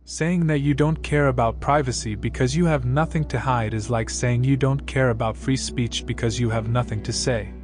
Saying that you don't care about privacy because you have nothing to hide is like saying you don't care about free speech because you have nothing to say.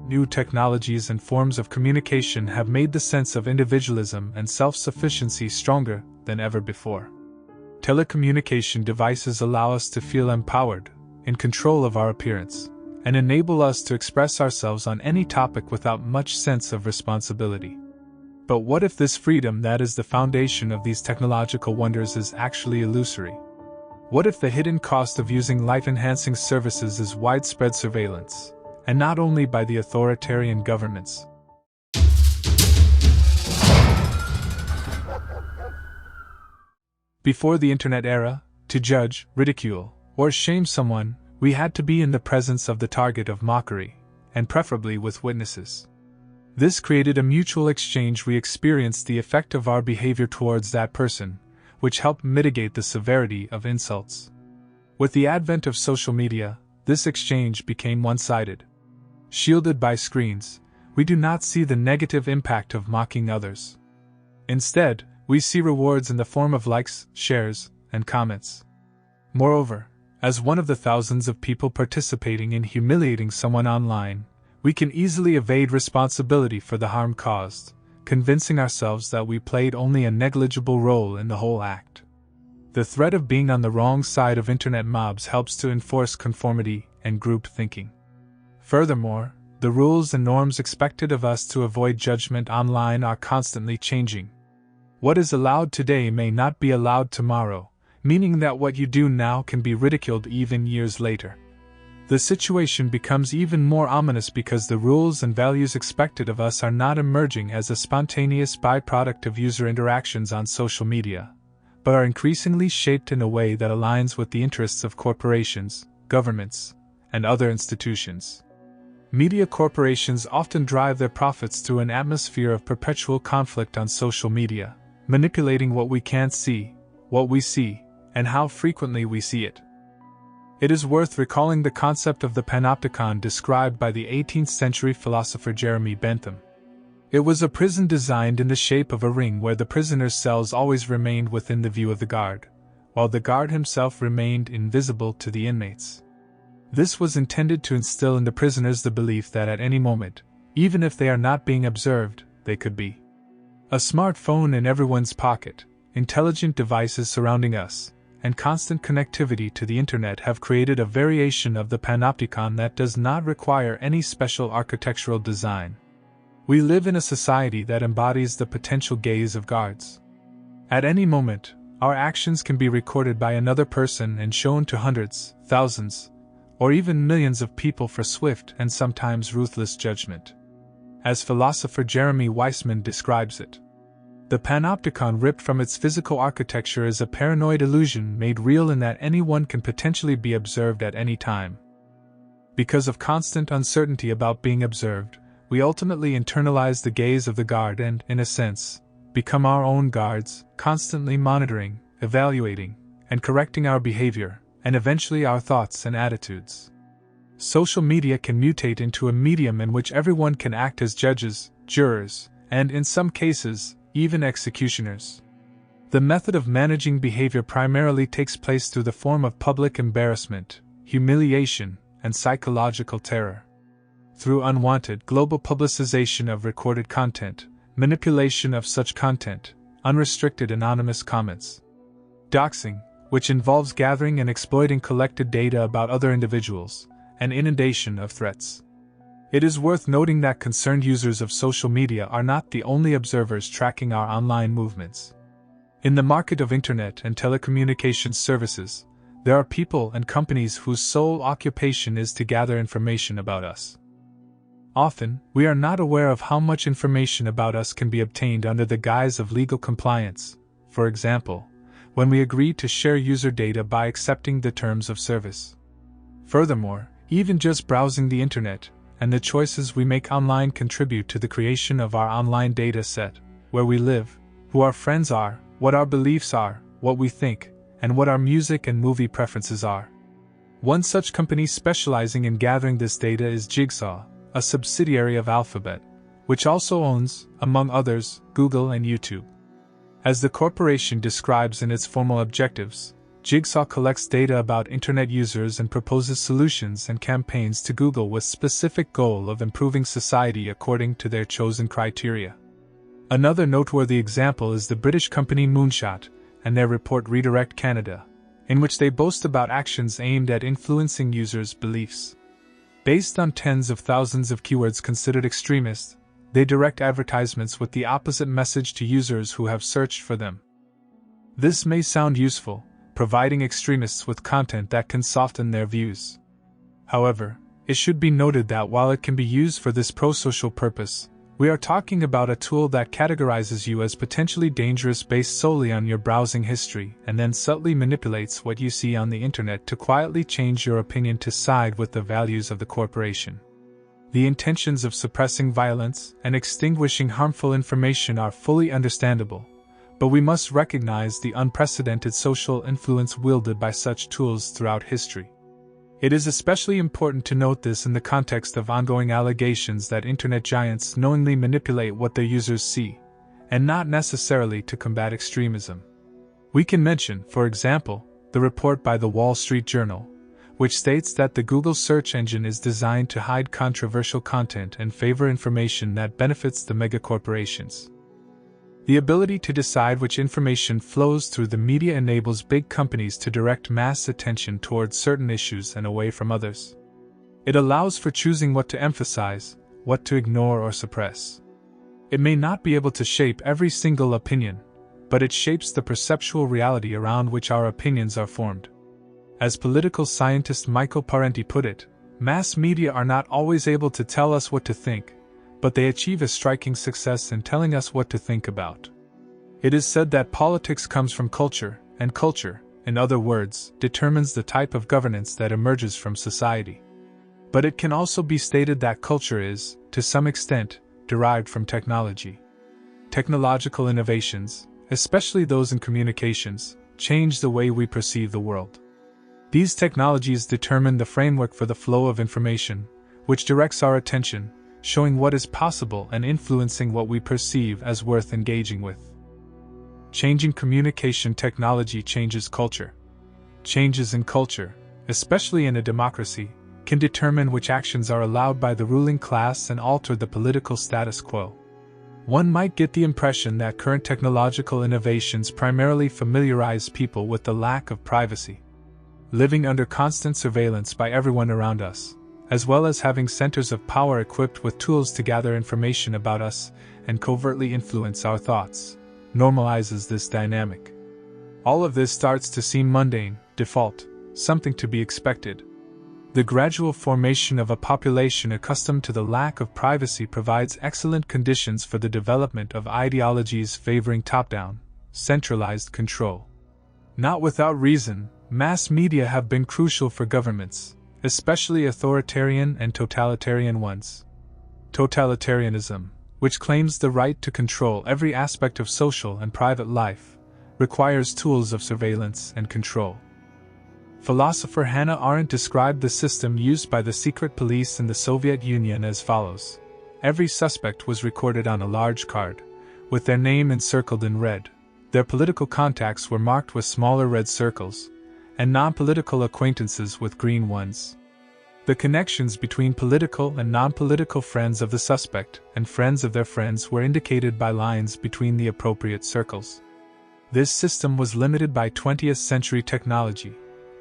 New technologies and forms of communication have made the sense of individualism and self-sufficiency stronger than ever before. Telecommunication devices allow us to feel empowered, in control of our appearance, and enable us to express ourselves on any topic without much sense of responsibility. But what if this freedom that is the foundation of these technological wonders is actually illusory? What if the hidden cost of using life-enhancing services is widespread surveillance, and not only by the authoritarian governments? Before the internet era, to judge, ridicule, or shame someone, we had to be in the presence of the target of mockery, and preferably with witnesses. This created a mutual exchange. We experienced the effect of our behavior towards that person, which helped mitigate the severity of insults. With the advent of social media, this exchange became one-sided. Shielded by screens, we do not see the negative impact of mocking others. Instead, we see rewards in the form of likes, shares, and comments. Moreover, as one of the thousands of people participating in humiliating someone online, we can easily evade responsibility for the harm caused, convincing ourselves that we played only a negligible role in the whole act. The threat of being on the wrong side of internet mobs helps to enforce conformity and group thinking. Furthermore, the rules and norms expected of us to avoid judgment online are constantly changing. What is allowed today may not be allowed tomorrow, meaning that what you do now can be ridiculed even years later. The situation becomes even more ominous because the rules and values expected of us are not emerging as a spontaneous byproduct of user interactions on social media, but are increasingly shaped in a way that aligns with the interests of corporations, governments, and other institutions. Media corporations often drive their profits through an atmosphere of perpetual conflict on social media, manipulating what we can't see, what we see, and how frequently we see it. It is worth recalling the concept of the panopticon described by the 18th century philosopher Jeremy Bentham. It was a prison designed in the shape of a ring where the prisoner's cells always remained within the view of the guard, while the guard himself remained invisible to the inmates. This was intended to instill in the prisoners the belief that at any moment, even if they are not being observed, they could be. A smartphone in everyone's pocket, intelligent devices surrounding us, and constant connectivity to the internet have created a variation of the panopticon that does not require any special architectural design. We live in a society that embodies the potential gaze of guards. At any moment, our actions can be recorded by another person and shown to hundreds, thousands, or even millions of people for swift and sometimes ruthless judgment. As philosopher Jeremy Weissman describes it, the panopticon ripped from its physical architecture is a paranoid illusion made real in that anyone can potentially be observed at any time. Because of constant uncertainty about being observed, we ultimately internalize the gaze of the guard and, in a sense, become our own guards, constantly monitoring, evaluating, and correcting our behavior, and eventually our thoughts and attitudes. Social media can mutate into a medium in which everyone can act as judges, jurors, and, in some cases, even executioners. The method of managing behavior primarily takes place through the form of public embarrassment, humiliation, and psychological terror. Through unwanted global publicization of recorded content, manipulation of such content, unrestricted anonymous comments. Doxing, which involves gathering and exploiting collected data about other individuals, and inundation of threats. It is worth noting that concerned users of social media are not the only observers tracking our online movements. In the market of internet and telecommunications services, there are people and companies whose sole occupation is to gather information about us. Often, we are not aware of how much information about us can be obtained under the guise of legal compliance, for example, when we agree to share user data by accepting the terms of service. Furthermore, even just browsing the internet, and the choices we make online contribute to the creation of our online data set, where we live, who our friends are, what our beliefs are, what we think, and what our music and movie preferences are. One such company specializing in gathering this data is Jigsaw, a subsidiary of Alphabet, which also owns, among others, Google and YouTube. As the corporation describes in its formal objectives, Jigsaw collects data about Internet users and proposes solutions and campaigns to Google with specific goal of improving society according to their chosen criteria. Another noteworthy example is the British company Moonshot and their report Redirect Canada, in which they boast about actions aimed at influencing users' beliefs. Based on tens of thousands of keywords considered extremist, they direct advertisements with the opposite message to users who have searched for them. This may sound useful, providing extremists with content that can soften their views. However, it should be noted that while it can be used for this pro-social purpose, we are talking about a tool that categorizes you as potentially dangerous based solely on your browsing history and then subtly manipulates what you see on the internet to quietly change your opinion to side with the values of the corporation. The intentions of suppressing violence and extinguishing harmful information are fully understandable, but we must recognize the unprecedented social influence wielded by such tools throughout history. It is especially important to note this in the context of ongoing allegations that internet giants knowingly manipulate what their users see, and not necessarily to combat extremism. We can mention, for example, the report by the Wall Street Journal, which states that the Google search engine is designed to hide controversial content and favor information that benefits the megacorporations. The ability to decide which information flows through the media enables big companies to direct mass attention towards certain issues and away from others. It allows for choosing what to emphasize, what to ignore or suppress. It may not be able to shape every single opinion, but it shapes the perceptual reality around which our opinions are formed. As political scientist Michael Parenti put it, mass media are not always able to tell us what to think, but they achieve a striking success in telling us what to think about. It is said that politics comes from culture, and culture, in other words, determines the type of governance that emerges from society. But it can also be stated that culture is, to some extent, derived from technology. Technological innovations, especially those in communications, change the way we perceive the world. These technologies determine the framework for the flow of information, which directs our attention, showing what is possible and influencing what we perceive as worth engaging with. Changing communication technology changes culture. Changes in culture, especially in a democracy, can determine which actions are allowed by the ruling class and alter the political status quo. One might get the impression that current technological innovations primarily familiarize people with the lack of privacy. Living under constant surveillance by everyone around us, as well as having centers of power equipped with tools to gather information about us and covertly influence our thoughts, normalizes this dynamic. All of this starts to seem mundane, default, something to be expected. The gradual formation of a population accustomed to the lack of privacy provides excellent conditions for the development of ideologies favoring top-down, centralized control. Not without reason, mass media have been crucial for governments, especially authoritarian and totalitarian ones. Totalitarianism, which claims the right to control every aspect of social and private life, requires tools of surveillance and control. Philosopher Hannah Arendt described the system used by the secret police in the Soviet Union as follows. Every suspect was recorded on a large card, with their name encircled in red. Their political contacts were marked with smaller red circles, and non-political acquaintances with green ones. The connections between political and non-political friends of the suspect and friends of their friends were indicated by lines between the appropriate circles. This system was limited by 20th century technology,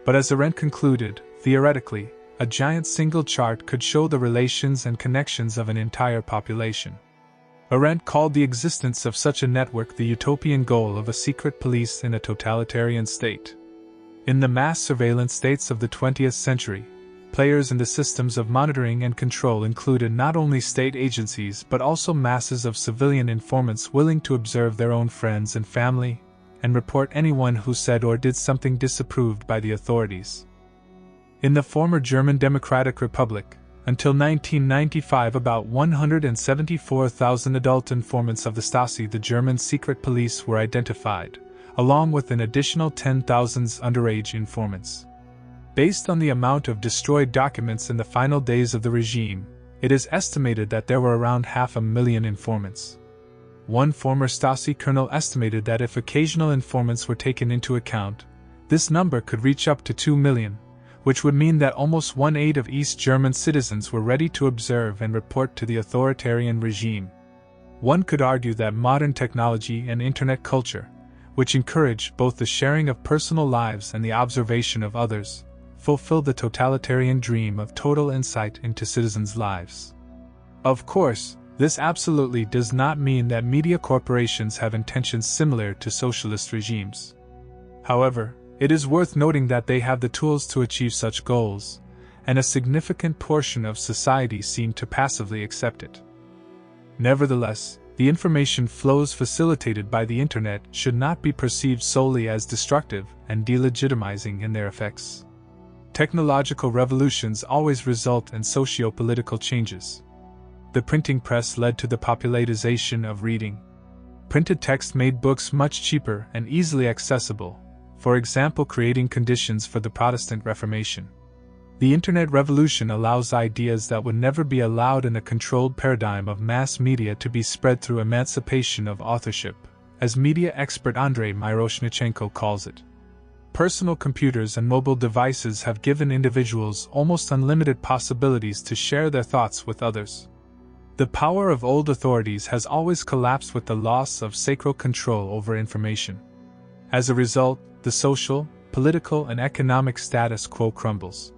but as Arendt concluded, theoretically, a giant single chart could show the relations and connections of an entire population. Arendt called the existence of such a network the utopian goal of a secret police in a totalitarian state. In the mass surveillance states of the 20th century, players in the systems of monitoring and control included not only state agencies but also masses of civilian informants willing to observe their own friends and family, and report anyone who said or did something disapproved by the authorities. In the former German Democratic Republic, until 1995 about 174,000 adult informants of the Stasi, the German secret police, were identified, along with an additional 10,000 underage informants. Based on the amount of destroyed documents in the final days of the regime, it is estimated that there were around 500,000 informants. One former Stasi colonel estimated that if occasional informants were taken into account, this number could reach up to 2 million, which would mean that almost 1/8 of East German citizens were ready to observe and report to the authoritarian regime. One could argue that modern technology and internet culture, which encourage both the sharing of personal lives and the observation of others, fulfill the totalitarian dream of total insight into citizens' lives. Of course, this absolutely does not mean that media corporations have intentions similar to socialist regimes. However, it is worth noting that they have the tools to achieve such goals, and a significant portion of society seem to passively accept it. Nevertheless, the information flows facilitated by the Internet should not be perceived solely as destructive and delegitimizing in their effects. Technological revolutions always result in socio-political changes. The printing press led to the popularization of reading. Printed text made books much cheaper and easily accessible, for example, creating conditions for the Protestant Reformation. The Internet revolution allows ideas that would never be allowed in a controlled paradigm of mass media to be spread through emancipation of authorship, as media expert Andrei Miroshnichenko calls it. Personal computers and mobile devices have given individuals almost unlimited possibilities to share their thoughts with others. The power of old authorities has always collapsed with the loss of sacred control over information. As a result, the social, political, and economic status quo crumbles.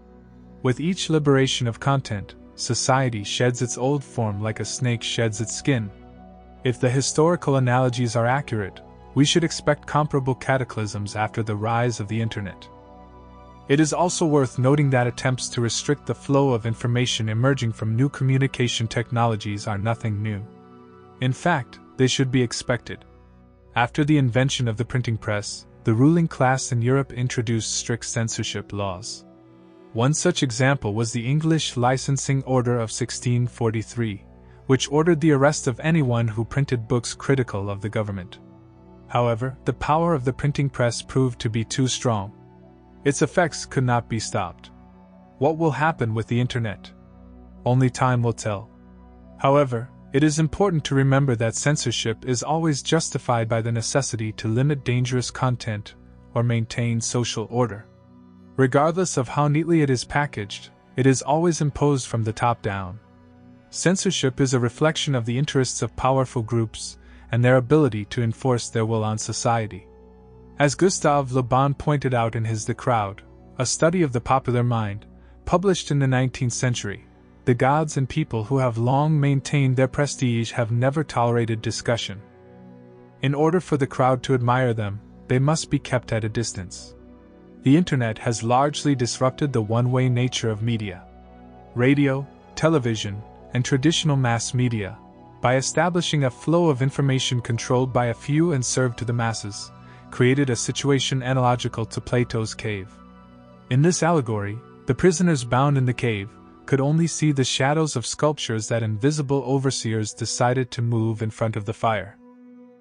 With each liberation of content, society sheds its old form like a snake sheds its skin. If the historical analogies are accurate, we should expect comparable cataclysms after the rise of the Internet. It is also worth noting that attempts to restrict the flow of information emerging from new communication technologies are nothing new. In fact, they should be expected. After the invention of the printing press, the ruling class in Europe introduced strict censorship laws. One such example was the English Licensing Order of 1643, which ordered the arrest of anyone who printed books critical of the government. However, the power of the printing press proved to be too strong. Its effects could not be stopped. What will happen with the Internet? Only time will tell. However, it is important to remember that censorship is always justified by the necessity to limit dangerous content or maintain social order. Regardless of how neatly it is packaged, it is always imposed from the top down. Censorship is a reflection of the interests of powerful groups and their ability to enforce their will on society. As Gustave Le Bon pointed out in his The Crowd, a study of the popular mind, published in the 19th century, the gods and people who have long maintained their prestige have never tolerated discussion. In order for the crowd to admire them, they must be kept at a distance. The Internet has largely disrupted the one-way nature of media. Radio, television, and traditional mass media, by establishing a flow of information controlled by a few and served to the masses, created a situation analogical to Plato's cave. In this allegory, the prisoners bound in the cave could only see the shadows of sculptures that invisible overseers decided to move in front of the fire.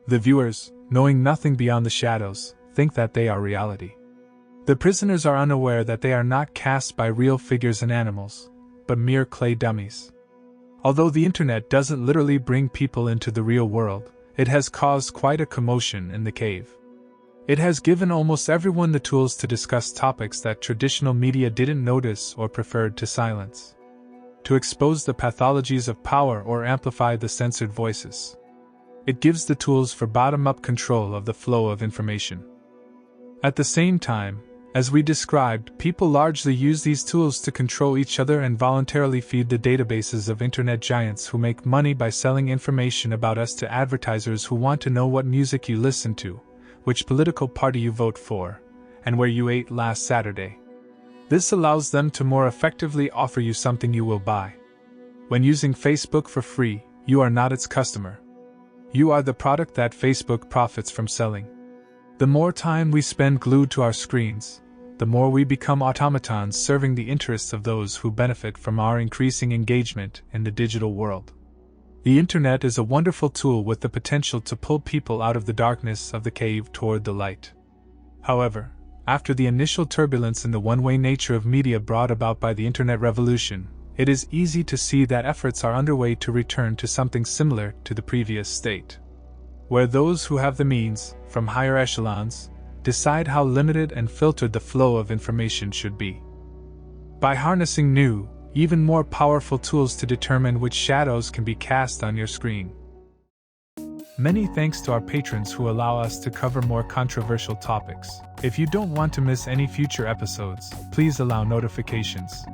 The viewers, knowing nothing beyond the shadows, think that they are reality. The prisoners are unaware that they are not cast by real figures and animals, but mere clay dummies. Although the Internet doesn't literally bring people into the real world, it has caused quite a commotion in the cave. It has given almost everyone the tools to discuss topics that traditional media didn't notice or preferred to silence. To expose the pathologies of power or amplify the censored voices. It gives the tools for bottom-up control of the flow of information. At the same time, as we described, people largely use these tools to control each other and voluntarily feed the databases of Internet giants who make money by selling information about us to advertisers who want to know what music you listen to, which political party you vote for, and where you ate last Saturday. This allows them to more effectively offer you something you will buy. When using Facebook for free, you are not its customer. You are the product that Facebook profits from selling. The more time we spend glued to our screens, the more we become automatons serving the interests of those who benefit from our increasing engagement in the digital world. The Internet is a wonderful tool with the potential to pull people out of the darkness of the cave toward the light. However, after the initial turbulence in the one-way nature of media brought about by the Internet revolution, it is easy to see that efforts are underway to return to something similar to the previous state. where those who have the means, from higher echelons, decide how limited and filtered the flow of information should be. By harnessing new, even more powerful tools to determine which shadows can be cast on your screen. Many thanks to our patrons who allow us to cover more controversial topics. If you don't want to miss any future episodes, please allow notifications.